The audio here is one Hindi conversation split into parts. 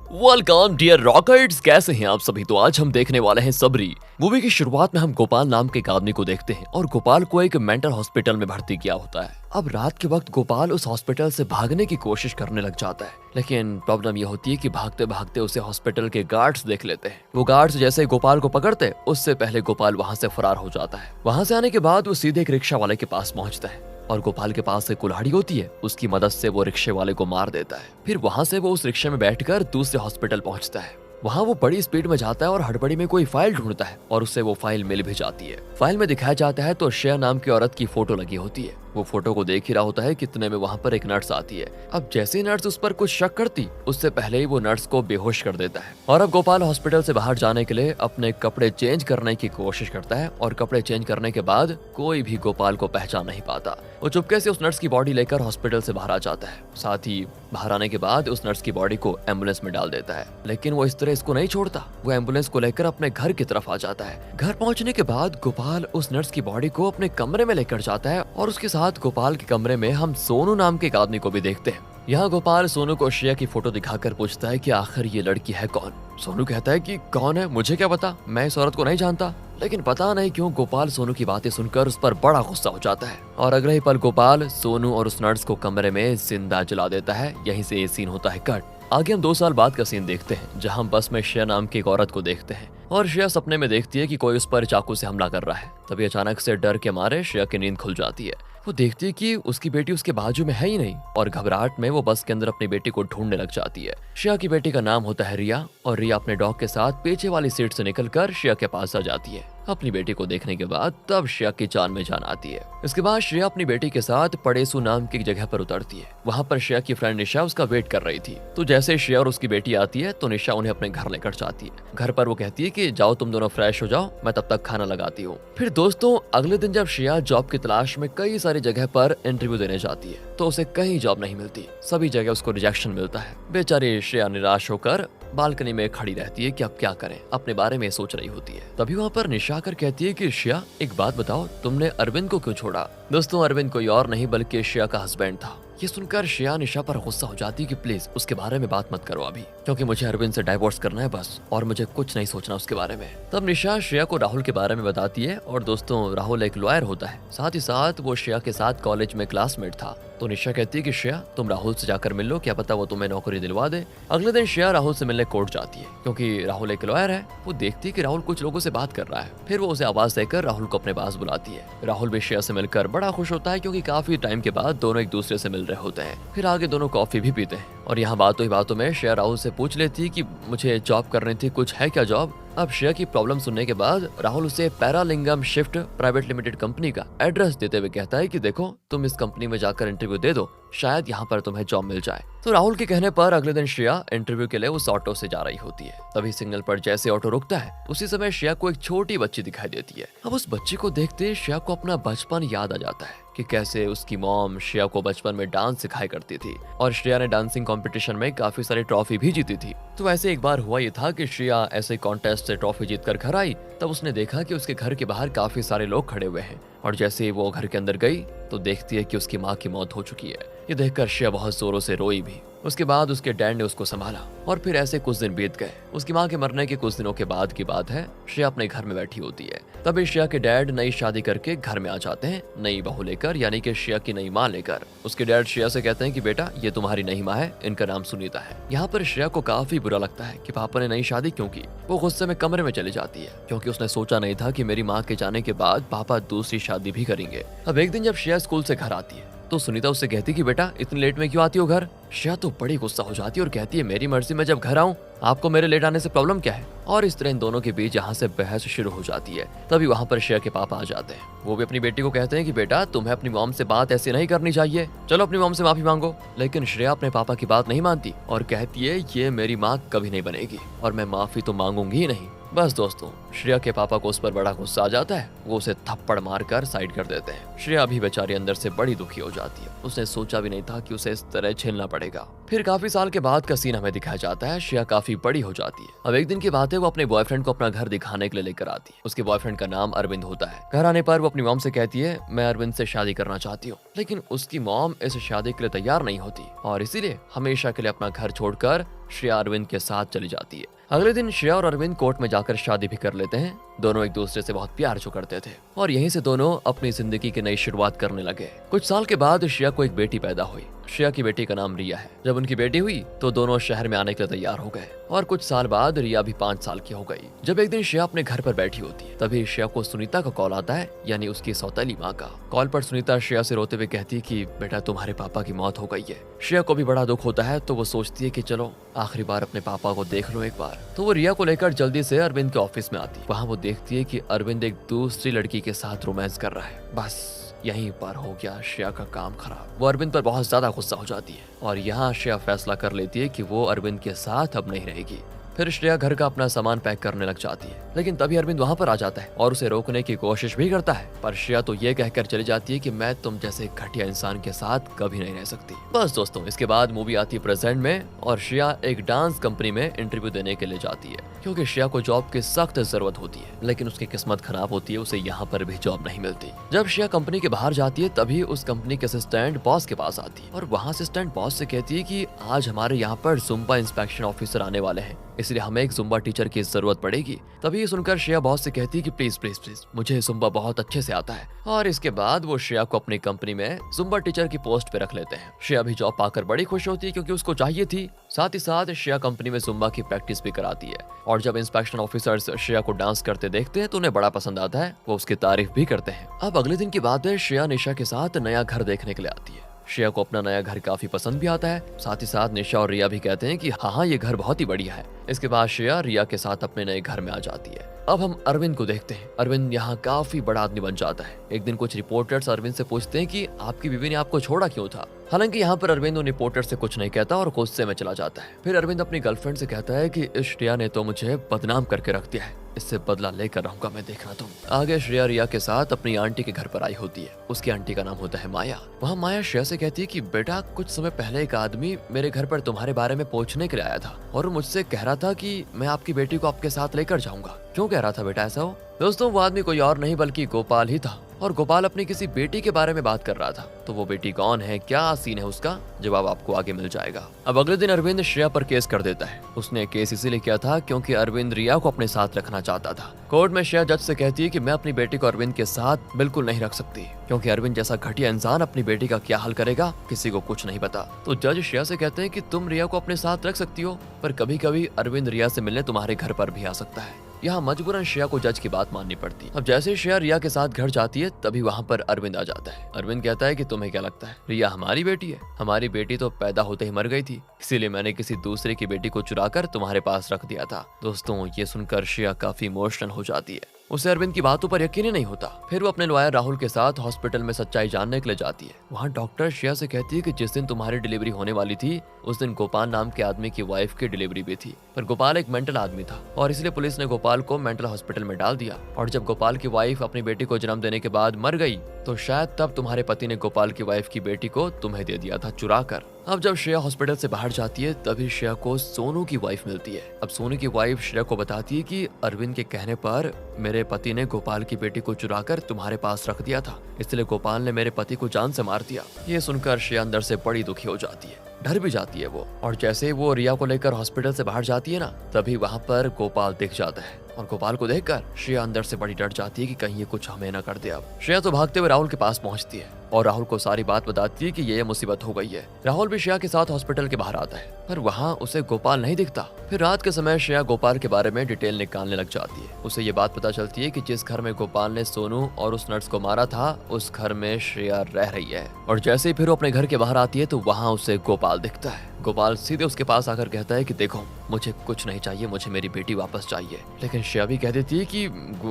वेलकम डियर रॉकेट्स, कैसे हैं आप सभी। तो आज हम देखने वाले हैं सबरी। मूवी की शुरुआत में हम गोपाल नाम के एक आदमी को देखते हैं और गोपाल को एक मेंटल हॉस्पिटल में भर्ती किया होता है। अब रात के वक्त गोपाल उस हॉस्पिटल से भागने की कोशिश करने लग जाता है, लेकिन प्रॉब्लम ये होती है कि भागते भागते उसे हॉस्पिटल के गार्ड्स देख लेते हैं। वो गार्ड्स जैसे ही गोपाल को पकड़ते उससे पहले गोपाल वहाँ से फरार हो जाता है। वहाँ से आने के बाद वो सीधे एक रिक्शा वाले के पास पहुँचता है और गोपाल के पास एक कुल्हाड़ी होती है, उसकी मदद से वो रिक्शे वाले को मार देता है। फिर वहाँ से वो उस रिक्शे में बैठकर दूसरे हॉस्पिटल पहुँचता है। वहाँ वो बड़ी स्पीड में जाता है और हड़बड़ी में कोई फाइल ढूंढता है और उसे वो फाइल मिल भी जाती है। फाइल में दिखाया जाता है तो श्रेया नाम की औरत की फोटो लगी होती है। वो फोटो को देख ही रहा होता है कि इतने में वहाँ पर एक नर्स आती है। अब जैसे ही नर्स उस पर कुछ शक करती उससे पहले ही वो नर्स को बेहोश कर देता है। और अब गोपाल हॉस्पिटल से बाहर जाने के लिए अपने कपड़े चेंज करने की कोशिश करता है और कपड़े चेंज करने के बाद कोई भी गोपाल को पहचान नहीं पाता। वो चुपके से उस नर्स की बॉडी लेकर हॉस्पिटल से बाहर आ जाता है। साथ ही बाहर आने के बाद उस नर्स की बॉडी को एम्बुलेंस में डाल देता है, लेकिन वो इस तरह इसको नहीं छोड़ता। वो एम्बुलेंस को लेकर अपने घर की तरफ आ जाता है। घर पहुंचने के बाद गोपाल उस नर्स की बॉडी को अपने कमरे में लेकर जाता है और उसके साथ गोपाल के कमरे में हम सोनू नाम के एक आदमी को भी देखते हैं। यहाँ गोपाल सोनू को श्रेया की फोटो दिखाकर पूछता है कि आखिर ये लड़की है कौन। सोनू कहता है कि कौन है, मुझे क्या पता, मैं इस औरत को नहीं जानता। लेकिन पता नहीं क्यों गोपाल सोनू की बातें सुनकर उस पर बड़ा गुस्सा हो जाता है और अगले ही पल गोपाल सोनू और उस नर्स को कमरे में जिंदा जला देता है। यहीं से ये सीन होता है कट। आगे हम 2 साल बाद का सीन देखते हैं, जहां हम बस में श्रेया नाम की एक औरत को देखते हैं और श्रेया सपने में देखती है कि कोई उस पर चाकू से हमला कर रहा है। तभी अचानक से डर के मारे श्रेया की नींद खुल जाती है। वो देखती है कि उसकी बेटी उसके बाजू में है ही नहीं और घबराहट में वो बस के अंदर अपनी बेटी को ढूंढने लग जाती है। श्रेया की बेटी का नाम होता है रिया और रिया अपने डॉग के साथ पीछे वाली सीट से निकलकर श्रेया के पास आ जाती है। अपनी बेटी को देखने के बाद तब श्रेया की जान में जान आती है। इसके बाद श्रेया अपनी बेटी के साथ पड़ेसू नाम की एक जगह पर उतरती है। वहाँ पर श्रेया की फ्रेंड निशा उसका वेट कर रही थी। तो जैसे श्रेया और उसकी बेटी आती है तो निशा उन्हें अपने घर लेकर जाती है। घर पर वो कहती है कि जाओ तुम दोनों फ्रेश हो जाओ, मैं तब तक खाना लगाती हूँ। फिर दोस्तों अगले दिन जब श्रेया जॉब की तलाश में कई सारी जगह पर इंटरव्यू देने जाती है तो उसे कहीं जॉब नहीं मिलती। सभी जगह उसको रिजेक्शन मिलता है। बेचारी श्रेया निराश होकर बालकनी में खड़ी रहती है कि अब क्या करें, अपने बारे में सोच रही होती है। तभी वहाँ पर निशा आकर कहती है कि श्रेया एक बात बताओ, तुमने अरविंद को क्यों छोड़ा। दोस्तों अरविंद कोई और नहीं बल्कि श्रेया का हस्बैंड था। ये सुनकर श्रेया निशा पर गुस्सा हो जाती है कि प्लीज उसके बारे में बात मत करो अभी, क्योंकि मुझे अरविंद से डाइवोर्स करना है बस, और मुझे कुछ नहीं सोचना उसके बारे में। तब निशा श्रेया को राहुल के बारे में बताती है और दोस्तों राहुल एक लॉयर होता है, साथ ही साथ वो श्रेया के साथ कॉलेज में क्लासमेट था। तो निशा कहती है कि श्रेया तुम राहुल से जाकर मिल लो, क्या पता वो तुम्हें नौकरी दिलवा दे। अगले दिन श्रेया राहुल से मिलने कोर्ट जाती है क्योंकि राहुल एक लॉयर है। वो देखती है कि राहुल कुछ लोगों से बात कर रहा है। फिर वो उसे आवाज देकर राहुल को अपने पास बुलाती है। राहुल भी श्रेया से मिलकर बड़ा खुश होता है क्योंकि काफी टाइम के बाद दोनों एक दूसरे से मिल रहे होते हैं। फिर आगे दोनों कॉफी भी पीते हैं और यहाँ बातों ही बातों में श्रेया राहुल से पूछ लेती है कि मुझे जॉब करनी थी, कुछ है क्या जॉब। अब श्रेया की प्रॉब्लम सुनने के बाद राहुल उसे पैरालिंगम शिफ्ट प्राइवेट लिमिटेड कंपनी का एड्रेस देते हुए कहता है कि देखो तुम इस कंपनी में जाकर इंटरव्यू दे दो, शायद यहाँ पर तुम्हें जॉब मिल जाए। तो राहुल के कहने पर अगले दिन श्रेया इंटरव्यू के लिए उस ऑटो से जा रही होती है। तभी सिग्नल पर जैसे ऑटो रुकता है उसी समय श्रेया को एक छोटी बच्ची दिखाई देती है। अब उस बच्ची को देखते श्रेया को अपना बचपन याद आ जाता है कि कैसे उसकी मॉम श्रेया को बचपन में डांस सिखाया करती थी और श्रेया ने डांसिंग कंपटीशन में काफी सारी ट्रॉफी भी जीती थी। तो ऐसे एक बार हुआ ये था कि श्रेया ऐसे कॉन्टेस्ट से ट्रॉफी जीतकर घर आई, तब उसने देखा कि उसके घर के बाहर काफी सारे लोग खड़े हुए हैं और जैसे ही वो घर के अंदर गई तो देखती है कि उसकी माँ की मौत हो चुकी है। ये देखकर श्रेया बहुत जोरों से रोई भी। उसके बाद उसके डैड ने उसको संभाला और फिर ऐसे कुछ दिन बीत गए। उसकी माँ के मरने के कुछ दिनों के बाद की बात है। श्रेया अपने घर में बैठी होती है, तभी श्रेया के डैड नई शादी करके घर में आ जाते हैं, नई बहू लेकर, यानी कि श्रेया की नई माँ लेकर। उसके डैड श्रेया से कहते हैं कि बेटा ये तुम्हारी नई माँ है, इनका नाम सुनीता है। यहाँ पर श्रेया को काफी बुरा लगता है कि पापा ने नई शादी क्यों की। वो गुस्से में कमरे में चली जाती है क्योंकि उसने सोचा नहीं था कि मेरी माँ के जाने के बाद पापा दूसरी शादी भी करेंगे। अब एक दिन जब श्रेया स्कूल से घर आती है तो सुनीता उससे कहती कि बेटा इतनी लेट में क्यों आती हो घर। श्रेया तो बड़ी गुस्सा हो जाती है और कहती है मेरी मर्जी में जब घर आऊं, आपको मेरे लेट आने से प्रॉब्लम क्या है। और इस तरह इन दोनों के बीच यहाँ से बहस शुरू हो जाती है। तभी वहाँ पर श्रेया के पापा आ जाते हैं। वो भी अपनी बेटी को कहते हैं कि बेटा तुम्हें अपनी मॉम से बात ऐसे नहीं करनी चाहिए, चलो अपनी मॉम से माफी मांगो। लेकिन श्रेया अपने पापा की बात नहीं मानती और कहती है ये मेरी माँ कभी नहीं बनेगी और मैं माफी तो मांगूंगी ही नहीं। बस दोस्तों श्रेया के पापा को उस पर बड़ा गुस्सा आ जाता है। वो उसे थप्पड़ मारकर साइड कर देते हैं। श्रेया भी बेचारी अंदर से बड़ी दुखी हो जाती है। उसने सोचा भी नहीं था कि उसे इस तरह झेलना पड़ेगा। फिर काफी साल के बाद का सीन हमें दिखाया जाता है। श्रेया काफी बड़ी हो जाती है। अब एक दिन की बात है, वो अपने बॉयफ्रेंड को अपना घर दिखाने के लिए लेकर आती है। उसके बॉयफ्रेंड का नाम अरविंद होता है। घर आने पर वो अपनी मॉम से कहती है, मैं अरविंद से शादी करना चाहती हूँ। लेकिन उसकी मॉम इस शादी के लिए तैयार नहीं होती और इसीलिए हमेशा के लिए अपना घर छोड़कर श्रेया अरविंद के साथ चली जाती है। अगले दिन श्रेया और अरविंद कोर्ट में जाकर शादी भी कर लेते हैं। दोनों एक दूसरे से बहुत प्यार जो करते थे और यहीं से दोनों अपनी जिंदगी की नई शुरुआत करने लगे। कुछ साल के बाद श्रेया को एक बेटी पैदा हुई। श्रेया की बेटी का नाम रिया है। जब उनकी बेटी हुई तो दोनों शहर में आने के लिए तैयार हो गए और कुछ साल बाद रिया भी 5 साल की हो गई। जब एक दिन श्रेया अपने घर पर बैठी होती है, तभी श्रेया को सुनीता का कॉल आता है, यानी उसकी सौतेली माँ का। कॉल पर सुनीता श्रेया से रोते हुए कहती कि बेटा तुम्हारे पापा की मौत हो गई है। श्रेया को भी बड़ा दुख होता है तो वो सोचती है कि चलो आखिरी बार अपने पापा को देख लो एक बार। तो वो रिया को लेकर जल्दी से अरविंद के ऑफिस में आती है। वहाँ वो देखती है कि अरविंद एक दूसरी लड़की के साथ रोमांस कर रहा है। बस यहीं पर हो गया श्रेया का काम खराब। वो अरविंद पर बहुत ज्यादा गुस्सा हो जाती है और यहाँ श्रेया फैसला कर लेती है कि वो अरविंद के साथ अब नहीं रहेगी। फिर श्रेया घर का अपना सामान पैक करने लग जाती है, लेकिन तभी अरविंद वहाँ पर आ जाता है और उसे रोकने की कोशिश भी करता है। पर श्रेया तो ये कहकर चली जाती है कि मैं तुम जैसे घटिया इंसान के साथ कभी नहीं रह सकती। बस दोस्तों, इसके बाद मूवी आती है प्रेजेंट में और श्रेया एक डांस कंपनी में इंटरव्यू देने के लिए जाती है, क्योंकि श्रेया को जॉब की सख्त जरूरत होती है। लेकिन उसकी किस्मत खराब होती है, उसे यहाँ पर भी जॉब नहीं मिलती। जब श्रेया कंपनी के बाहर जाती है तभी उस कंपनी के असिस्टेंट बॉस के पास आती है और वहाँ असिस्टेंट बॉस से कहती है कि आज हमारे यहाँ पर जुम्बा इंस्पेक्शन ऑफिसर आने वाले हैं, इसलिए हमें एक जुम्बा टीचर की जरूरत पड़ेगी। तभी ये सुनकर श्रेया बॉस से कहती है कि प्लीज प्लीज प्लीज मुझे जुम्बा बहुत अच्छे से आता है। और इसके बाद वो श्रेया को अपनी कंपनी में जुम्बा टीचर की पोस्ट पे रख लेते हैं। श्रेया भी जॉब पाकर बड़ी खुश होती है क्योंकि उसको चाहिए थी। साथ ही साथ श्रेया कंपनी में जुम्बा की प्रैक्टिस भी कराती है और जब इंस्पेक्शन ऑफिसर्स श्रेया को डांस करते देखते हैं तो उन्हें बड़ा पसंद आता है। वो उसकी तारीफ भी करते हैं। अब अगले दिन की बात है, श्रेया निशा के साथ नया घर देखने के लिए आती है। श्रेया को अपना नया घर काफी पसंद भी आता है। साथ ही साथ निशा और रिया भी कहते हैं कि हाँ ये घर बहुत ही बढ़िया है। इसके बाद श्रेया रिया के साथ अपने नए घर में आ जाती है। अब हम अरविंद को देखते हैं। अरविंद यहाँ काफी बड़ा आदमी बन जाता है। एक दिन कुछ रिपोर्टर्स अरविंद से पूछते हैं कि आपकी बीवी ने आपको छोड़ा क्यों था। हालांकि यहाँ पर अरविंद उन रिपोर्टर से कुछ नहीं कहता और गुस्से में चला जाता है। फिर अरविंद अपनी गर्लफ्रेंड से कहता है कि इस श्रेया ने तो मुझे बदनाम करके रख दिया है, इससे बदला लेकर रहूंगा मैं, देखना तुम। आगे श्रेया रिया के साथ अपनी आंटी के घर पर आई होती है। उसकी आंटी का नाम होता है माया। वहाँ माया श्रेया से कहती है कि बेटा कुछ समय पहले एक आदमी मेरे घर पर तुम्हारे बारे में पूछने के लिए आया था और वो मुझसे कह रहा था कि मैं आपकी बेटी को आपके साथ लेकर जाऊंगा। क्यों कह रहा था बेटा ऐसा हो? दोस्तों, वो आदमी कोई और नहीं बल्कि गोपाल ही था और गोपाल अपनी किसी बेटी के बारे में बात कर रहा था। तो वो बेटी कौन है, क्या सीन है उसका, जवाब आपको आगे मिल जाएगा। अब अगले दिन अरविंद श्रेया पर केस कर देता है। उसने केस इसीलिए किया था क्योंकि अरविंद रिया को अपने साथ रखना चाहता था। कोर्ट में श्रेया जज से कहती है कि मैं अपनी बेटी को अरविंद के साथ बिल्कुल नहीं रख सकती, क्योंकि अरविंद जैसा घटिया इंसान अपनी बेटी का क्या हाल करेगा किसी को कुछ नहीं पता। तो जज श्रेया से कहते हैं कि तुम रिया को अपने साथ रख सकती हो, पर कभी कभी अरविंद रिया से मिलने तुम्हारे घर पर भी आ सकता है। यहाँ मजबूरन श्रेया को जज की बात माननी पड़ती। अब जैसे श्रेया रिया के साथ घर जाती है तभी वहाँ पर अरविंद आ जाता है। अरविंद कहता है कि तुम्हें क्या लगता है रिया हमारी बेटी है? हमारी बेटी तो पैदा होते ही मर गई थी, इसीलिए मैंने किसी दूसरे की बेटी को चुराकर तुम्हारे पास रख दिया था। दोस्तों, ये सुनकर श्रेया काफी इमोशनल हो जाती है। उसे अरविंद की बातों पर यकीन ही नहीं होता। फिर वो अपने लॉयर राहुल के साथ हॉस्पिटल में सच्चाई जानने के लिए जाती है। वहाँ डॉक्टर श्रेया से कहती है कि जिस दिन तुम्हारी डिलीवरी होने वाली थी उस दिन गोपाल नाम के आदमी की वाइफ की डिलीवरी भी थी, पर गोपाल एक मेंटल आदमी था और इसलिए पुलिस ने गोपाल को मेंटल हॉस्पिटल में डाल दिया। और जब गोपाल की वाइफ अपनी बेटी को जन्म देने के बाद मर गई तो शायद तब तुम्हारे पति ने गोपाल की वाइफ की बेटी को तुम्हें दे दिया था चुरा कर। अब जब श्रेया हॉस्पिटल से बाहर जाती है तभी श्रेया को सोनू की वाइफ मिलती है। अब सोनू की वाइफ श्रेया को बताती है कि अरविंद के कहने पर मेरे पति ने गोपाल की बेटी को चुराकर तुम्हारे पास रख दिया था, इसलिए गोपाल ने मेरे पति को जान से मार दिया। ये सुनकर श्रेया अंदर से बड़ी दुखी हो जाती है, डर भी जाती है वो। और जैसे वो रिया को लेकर हॉस्पिटल से बाहर जाती है ना, तभी वहाँ पर गोपाल दिख जाता है और गोपाल को देखकर श्रेया अंदर से बड़ी डर जाती है कि कहीं ये कुछ हमें न कर दे। अब श्रेया तो भागते हुए राहुल के पास पहुंचती है और राहुल को सारी बात बताती है कि ये मुसीबत हो गई है। राहुल भी श्रेया के साथ हॉस्पिटल के बाहर आता है, पर वहाँ उसे गोपाल नहीं दिखता। फिर रात के समय श्रेया गोपाल के बारे में डिटेल निकालने लग जाती है। उसे ये बात पता चलती है कि जिस घर में गोपाल ने सोनू और उस नर्स को मारा था उस घर में श्रेया रह रही है। और जैसे ही फिर वो अपने घर के बाहर आती है तो वहाँ उसे गोपाल दिखता है। गोपाल सीधे उसके पास आकर कहता है कि देखो मुझे कुछ नहीं चाहिए, मुझे मेरी बेटी वापस चाहिए। लेकिन श्रेया भी कह देती है कि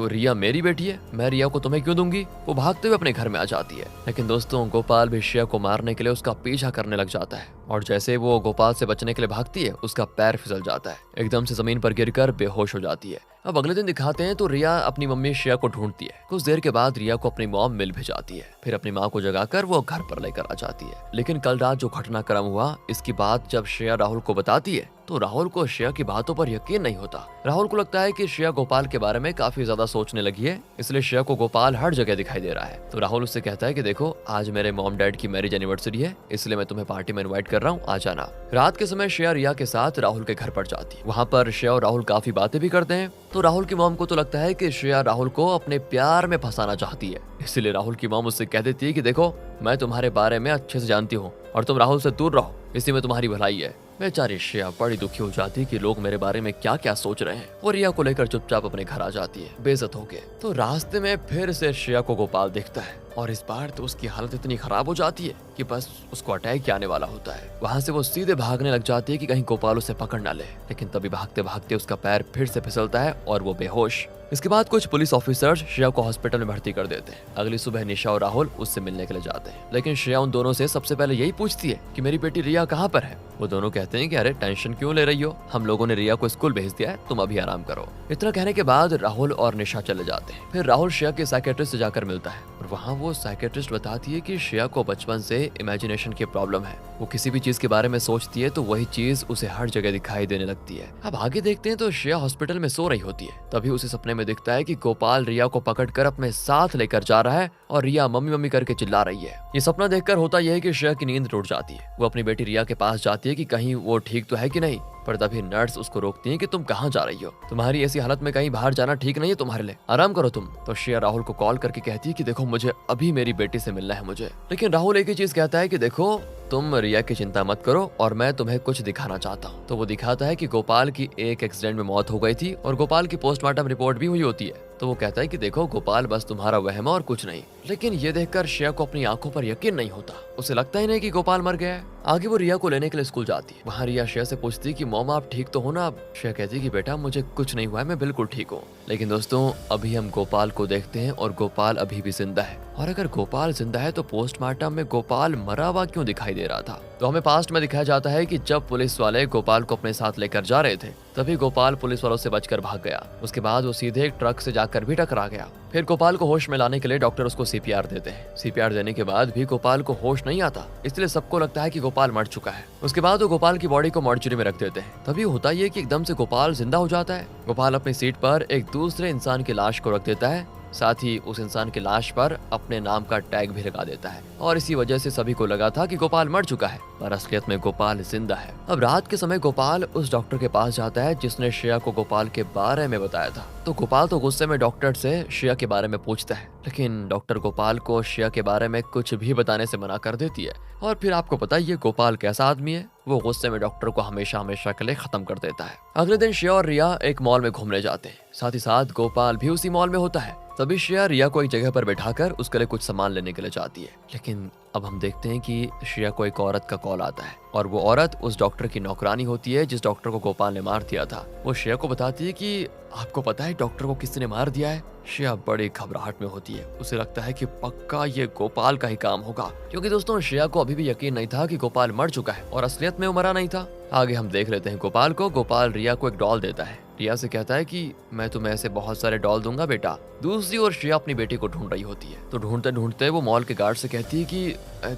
रिया मेरी बेटी है, मैं रिया को तुम्हें क्यों दूंगी। वो भागते हुए अपने घर में आ जाती है। लेकिन दोस्तों, गोपाल भी श्रेया को मारने के लिए उसका पीछा करने लग जाता है। और जैसे वो गोपाल से बचने के लिए भागती है, उसका पैर फिसल जाता है, एकदम से जमीन पर गिरकर बेहोश हो जाती है। अब अगले दिन दिखाते हैं तो रिया अपनी मम्मी श्रेया को ढूंढती है। कुछ देर के बाद रिया को अपनी मॉम मिल भी जाती है। फिर अपनी माँ को जगाकर वो घर पर लेकर आ जाती है। लेकिन कल रात जो घटनाक्रम हुआ, इसकी बात जब श्रेया राहुल को बताती है तो राहुल को श्रेया की बातों पर यकीन नहीं होता। राहुल को लगता है कि श्रेया गोपाल के बारे में काफी ज्यादा सोचने लगी है, इसलिए श्रेया को गोपाल हर जगह दिखाई दे रहा है। तो राहुल उससे कहता है कि देखो, आज मेरे मॉम डैड की मैरिज एनिवर्सरी है, इसलिए मैं तुम्हें पार्टी में इनवाइट कर रहा हूँ, आ जाना। रात के समय श्रेया रिया के साथ राहुल के घर पर जाती है। वहाँ पर श्रेया और राहुल काफी बातें भी करते हैं। तो राहुल की मॉम को तो लगता है कि श्रेया राहुल को अपने प्यार में फंसाना चाहती है, इसलिए राहुल की मॉम उससे कह देती है कि देखो, मैं तुम्हारे बारे में अच्छे से जानती हूँ और तुम राहुल से दूर रहो, इसी में तुम्हारी भलाई है। बेचारी श्रेया बड़ी दुखी हो जाती है कि लोग मेरे बारे में क्या क्या सोच रहे हैं, और रिया को लेकर चुपचाप अपने घर आ जाती है बेइज्जत होके। तो रास्ते में फिर से श्रेया को गोपाल दिखता है, और इस बार तो उसकी हालत इतनी खराब हो जाती है कि बस उसको अटैक ही आने वाला होता है। वहाँ से वो सीधे भागने लग जाती है कि कहीं गोपाल उसे पकड़ ना ले, लेकिन तभी भागते भागते उसका पैर फिर से फिसलता है और वो बेहोश। इसके बाद कुछ पुलिस ऑफिसर्स श्रेया को हॉस्पिटल में भर्ती कर देते हैं। अगली सुबह निशा और राहुल उससे मिलने के लिए जाते हैं, लेकिन श्रेया उन दोनों से सबसे पहले यही पूछती है कि मेरी बेटी रिया कहाँ पर है। वो दोनों कहते हैं कि अरे टेंशन क्यों ले रही हो, हम लोगों ने रिया को स्कूल भेज दिया है, तुम अभी आराम करो। इतना कहने के बाद राहुल और निशा चले जाते हैं। फिर राहुल श्रेया के साइकेट्रिस्ट से जाकर मिलता है, और वहाँ वो साइकेट्रिस्ट बताती है कि श्रेया को बचपन से इमेजिनेशन की प्रॉब्लम है। वो किसी भी चीज के बारे में सोचती है तो वही चीज उसे हर जगह दिखाई देने लगती है। अब आगे देखते हैं तो श्रेया हॉस्पिटल में सो रही होती है। तभी उसे सपने में दिखता है कि गोपाल रिया को पकड़कर अपने साथ लेकर जा रहा है और रिया मम्मी मम्मी करके चिल्ला रही है। ये सपना देखकर होता यह है कि श्रेया की नींद टूट जाती है। वो अपनी बेटी रिया के पास जाती है कि कहीं वो ठीक तो है कि नहीं, पर तभी नर्स उसको रोकती है कि तुम कहाँ जा रही हो, तुम्हारी ऐसी हालत में कहीं बाहर जाना ठीक नहीं है तुम्हारे लिए, आराम करो तुम। तो श्रेया राहुल को कॉल करके कहती है कि देखो, मुझे अभी मेरी बेटी से मिलना है मुझे। लेकिन राहुल एक ही चीज कहता है कि देखो, तुम रिया की चिंता मत करो और मैं तुम्हें कुछ दिखाना चाहता हूँ। तो वो दिखाता है कि गोपाल की एक एक्सीडेंट में मौत हो गई थी और गोपाल की पोस्टमार्टम रिपोर्ट भी हुई होती है। तो वो कहता है कि देखो, गोपाल बस तुम्हारा वहम है और कुछ नहीं। लेकिन ये देखकर श्रेया को अपनी आंखों पर यकीन नहीं होता, उसे लगता ही नहीं कि गोपाल मर गया है। आगे वो रिया को लेने के लिए स्कूल जाती है। वहाँ रिया श्रेया से पूछती है कि मॉम आप ठीक तो हो ना। श्रेया कहती है कि बेटा मुझे कुछ नहीं हुआ है, मैं बिल्कुल ठीक हूँ। लेकिन दोस्तों, अभी हम गोपाल को देखते हैं और गोपाल अभी भी जिंदा है। और अगर गोपाल जिंदा है तो पोस्टमार्टम में गोपाल मरा हुआ क्यों दिखाई दे रहा था। तो हमें पास्ट में दिखाया जाता है कि जब पुलिस वाले गोपाल को अपने साथ लेकर जा रहे थे, तभी गोपाल पुलिस वालों से बचकर भाग गया। उसके बाद वो सीधे एक ट्रक से जाकर भी टकरा गया। फिर गोपाल को होश में लाने के लिए डॉक्टर उसको सीपीआर देते हैं। सीपीआर देने के बाद भी गोपाल को होश नहीं आता, इसलिए सबको लगता है कि गोपाल मर चुका है। उसके बाद वो गोपाल की बॉडी को मॉर्चरी में रख देते हैं। तभी होता ये कि एकदम से गोपाल जिंदा हो जाता है। गोपाल अपनी सीट पर एक दूसरे इंसान की लाश को रख देता है, साथ ही उस इंसान की लाश पर अपने नाम का टैग भी लगा देता है। और इसी वजह से सभी को लगा था कि गोपाल मर चुका है, पर असलियत में गोपाल जिंदा है। अब रात के समय गोपाल उस डॉक्टर के पास जाता है जिसने श्रेया को गोपाल के बारे में बताया था। तो गोपाल तो गुस्से में डॉक्टर से श्रेया के बारे में पूछता है, लेकिन डॉक्टर गोपाल को श्रेया के बारे में कुछ भी बताने से मना कर देती है। और फिर आपको पता है ये गोपाल कैसा आदमी है, वो गुस्से में डॉक्टर को हमेशा हमेशा के लिए खत्म कर देता है। अगले दिन श्रेया और रिया एक मॉल में घूमने जाते हैं, साथ ही साथ गोपाल भी उसी मॉल में होता है। तभी श्रेया रिया को एक जगह पर बैठाकर उसके लिए कुछ सामान लेने के लिए जाती है। लेकिन अब हम देखते हैं कि श्रेया को एक औरत का कॉल आता है, और वो औरत उस डॉक्टर की नौकरानी होती है जिस डॉक्टर को गोपाल ने मार दिया था। वो श्रेया को बताती है कि आपको पता है डॉक्टर को किसने मार दिया है। श्रेया बड़ी घबराहट में होती है, उसे लगता है कि पक्का ये गोपाल का ही काम होगा, क्योंकि दोस्तों श्रेया को अभी भी यकीन नहीं था कि गोपाल मर चुका है और असलियत में वो मरा नहीं था। आगे हम देख लेते हैं गोपाल को। गोपाल रिया को एक डॉल देता है। रिया से कहता है कि मैं तुम्हें ऐसे बहुत सारे डॉल दूंगा बेटा। दूसरी ओर श्रेया अपनी बेटी को ढूंढ रही होती है। तो ढूंढते ढूंढते वो मॉल के गार्ड से कहती है कि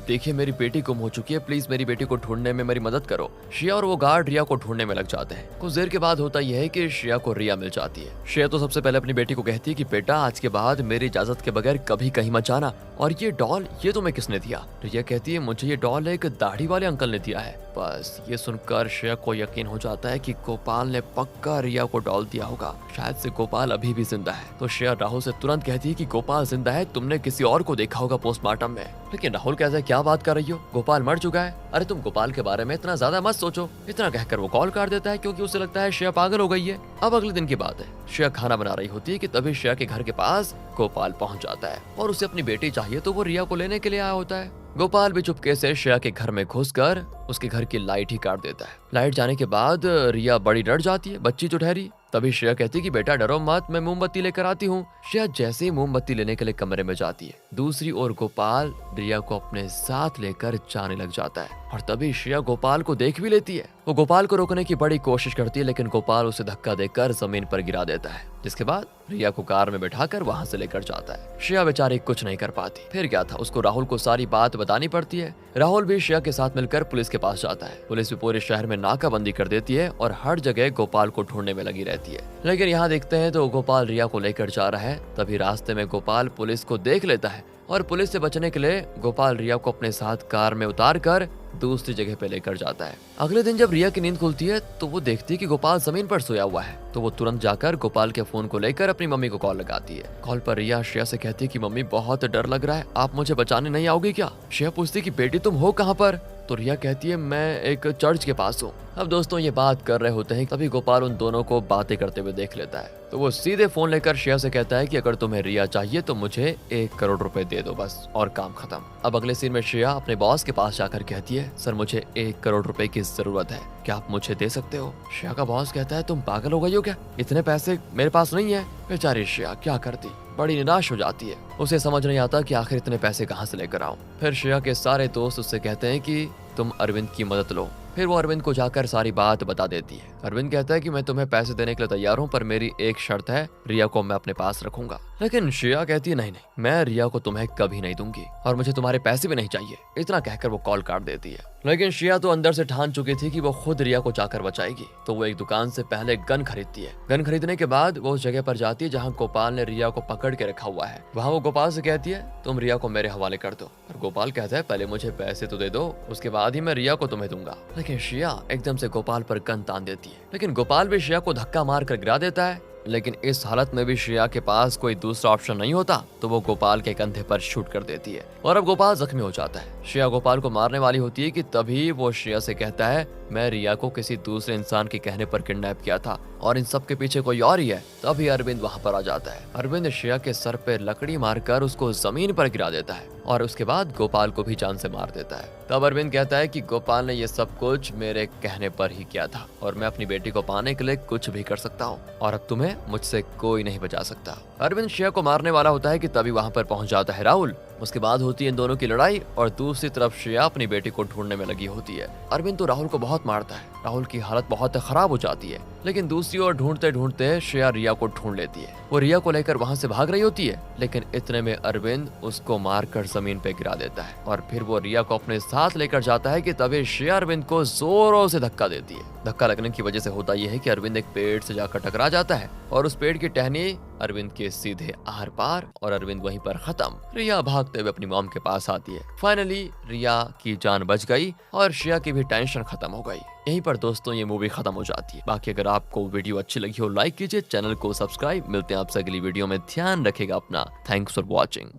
देखिए मेरी बेटी गुम हो चुकी है, प्लीज मेरी बेटी को ढूंढने में मेरी मदद करो। श्रेया और वो गार्ड रिया को ढूंढने में लग जाते हैं। कुछ देर के बाद होता यह है कि श्रेया को रिया मिल जाती है। श्रेया तो सबसे पहले अपनी बेटी को कहती है कि बेटा आज के बाद मेरी इजाजत के बगैर कभी कहीं मत जाना। और ये डॉल ये तुम्हें किसने दिया। रिया कहती है मुझे ये डॉल एक दाढ़ी वाले अंकल ने दिया है। बस ये सुनकर श्रेया को यकीन हो जाता है कि गोपाल ने पक्का रिया को डॉल दिया होगा, शायद से गोपाल अभी भी जिंदा है। तो श्रेया राहुल से तुरंत कहती है कि गोपाल जिंदा है, तुमने किसी और को देखा होगा पोस्टमार्टम में। लेकिन राहुल कहता है क्या बात कर रही हो, गोपाल मर चुका है। अरे तुम गोपाल के बारे में इतना ज्यादा मत सोचो। इतना कहकर वो कॉल काट देता है, क्योंकि उसे लगता है श्रेया पागल हो गई है। अब अगले दिन की बात है, श्रेया खाना बना रही होती है कि तभी श्रेया के घर के पास गोपाल पहुंच जाता है और उसे अपनी बेटी चाहिए, तो वो रिया को लेने के लिए आया होता है। गोपाल भी चुपके से श्रेया के घर में घुसकर उसके घर की लाइट ही काट देता है। लाइट जाने के बाद रिया बड़ी डर जाती है, बच्ची जो ठहरी। तभी श्रेया कहती कि बेटा डरो मत, मैं मोमबत्ती लेकर आती हूँ। श्रेया जैसे ही मोमबत्ती लेने के लिए कमरे में जाती है, दूसरी ओर गोपाल रिया को अपने साथ लेकर जाने लग जाता है और तभी श्रेया गोपाल को देख भी लेती है। वो गोपाल को रोकने की बड़ी कोशिश करती है लेकिन गोपाल उसे धक्का देकर जमीन पर गिरा देता है, जिसके बाद रिया को कार में बिठाकर वहां से लेकर जाता है। श्रेया बेचारी कुछ नहीं कर पाती। फिर क्या था, उसको राहुल को सारी बात बतानी पड़ती है। राहुल भी श्रेया के साथ मिलकर पुलिस के पास जाता है। पुलिस भी पूरे शहर में नाकाबंदी कर देती है और हर जगह गोपाल को ढूंढने में लगी रहती है। लेकिन यहाँ देखते हैं तो गोपाल रिया को लेकर जा रहा है, तभी रास्ते में गोपाल पुलिस को देख लेता है और पुलिस से बचने के लिए गोपाल रिया को अपने साथ कार में उतार कर दूसरी जगह पे लेकर जाता है। अगले दिन जब रिया की नींद खुलती है तो वो देखती है कि गोपाल जमीन पर सोया हुआ है, तो वो तुरंत जाकर गोपाल के फोन को लेकर अपनी मम्मी को कॉल लगाती है। कॉल पर रिया श्रेया से कहती है कि मम्मी बहुत डर लग रहा है, आप मुझे बचाने नहीं आओगे क्या? श्रेया पूछती कि बेटी तुम हो कहाँ पर? तो रिया कहती है मैं एक चर्च के पास हूँ। अब दोस्तों ये बात कर रहे होते हैं, तभी गोपाल उन दोनों को बातें करते हुए देख लेता है, तो वो सीधे फोन लेकर श्रेया से कहता है कि अगर तुम्हें रिया चाहिए तो मुझे 1 करोड़ रुपए दे दो बस, और काम खत्म। अब अगले सीन में श्रेया अपने बॉस के पास जाकर कहती है सर मुझे 1 करोड़ रुपए की जरूरत है, क्या आप मुझे दे सकते हो? श्रेया का बॉस कहता है तुम पागल हो गई हो क्या, इतने पैसे मेरे पास नहीं है। बेचारी श्रेया क्या करती, बड़ी निराश हो जाती है। उसे समझ नहीं आता कि आखिर इतने पैसे कहाँ से लेकर आऊं। फिर श्रेया के सारे दोस्त उससे कहते हैं कि तुम अरविंद की मदद लो। फिर वो अरविंद को जाकर सारी बात बता देती है। अरविंद कहता है कि मैं तुम्हें पैसे देने के लिए तैयार हूँ, पर मेरी एक शर्त है, रिया को मैं अपने पास रखूंगा। लेकिन श्रेया कहती है नहीं नहीं, मैं रिया को तुम्हें कभी नहीं दूंगी और मुझे तुम्हारे पैसे भी नहीं चाहिए। इतना कहकर वो कॉल काट देती है। लेकिन श्रेया तो अंदर से ठान चुकी थी कि वो खुद रिया को जाकर बचाएगी, तो वो एक दुकान से पहले गन खरीदती है। गन खरीदने के बाद वो उस जगह पर जाती है जहाँ गोपाल ने रिया को पकड़ के रखा हुआ है। वहाँ वो गोपाल से कहती है तुम रिया को मेरे हवाले कर दो, और गोपाल कहता है पहले मुझे पैसे तो दे दो, उसके बाद ही मैं रिया को तुम्हें दूंगा। लेकिन श्रेया एकदम से गोपाल पर गन तान देती है, लेकिन गोपाल भी श्रेया को धक्का मार कर गिरा देता है। लेकिन इस हालत में भी श्रेया के पास कोई दूसरा ऑप्शन नहीं होता, तो वो गोपाल के कंधे पर शूट कर देती है और अब गोपाल जख्मी हो जाता है। श्रेया गोपाल को मारने वाली होती है कि तभी वो श्रेया से कहता है मैं रिया को किसी दूसरे इंसान के कहने पर किडनैप किया था और इन सब के पीछे कोई और ही है। तभी अरविंद वहां पर आ जाता है। अरविंद श्रेया के सर पे लकड़ी मारकर उसको जमीन पर गिरा देता है और उसके बाद गोपाल को भी जान से मार देता है। तब अरविंद कहता है कि गोपाल ने ये सब कुछ मेरे कहने पर ही किया था और मैं अपनी बेटी को पाने के लिए कुछ भी कर सकता हूँ और अब तुम्हें मुझसे कोई नहीं बचा सकता। अरविंद श्रेया को मारने वाला होता है कि तभी वहां पर पहुंच जाता है राहुल। उसके बाद होती है इन दोनों की लड़ाई और दूसरी तरफ श्रेया अपनी बेटी को ढूंढने में लगी होती है। अरविंद तो राहुल को बहुत मारता है, राहुल की हालत बहुत खराब हो जाती है। लेकिन दूसरी ओर ढूंढते ढूंढते श्रेया रिया को ढूंढ लेती है। वो रिया को लेकर वहां से भाग रही होती है, लेकिन इतने में अरविंद उसको मारकर जमीन पे गिरा देता है और फिर वो रिया को अपने साथ लेकर जाता है कि तभी श्रेया अरविंद को जोरों से धक्का देती है। धक्का लगने की वजह से होता यह है कि अरविंद एक पेड़ से जाकर टकरा जाता है और उस पेड़ की टहनी अरविंद के सीधे आर पार और अरविंद वहीं पर खत्म। रिया भागते हुए अपनी मॉम के पास आती है। फाइनली रिया की जान बच गई और श्रेया की भी टेंशन खत्म हो गई। यहीं पर दोस्तों ये मूवी खत्म हो जाती है। बाकी अगर आपको वीडियो अच्छी लगी हो लाइक कीजिए, चैनल को सब्सक्राइब। मिलते हैं आपसे अगली वीडियो में, ध्यान रखेगा अपना। Thanks for watching.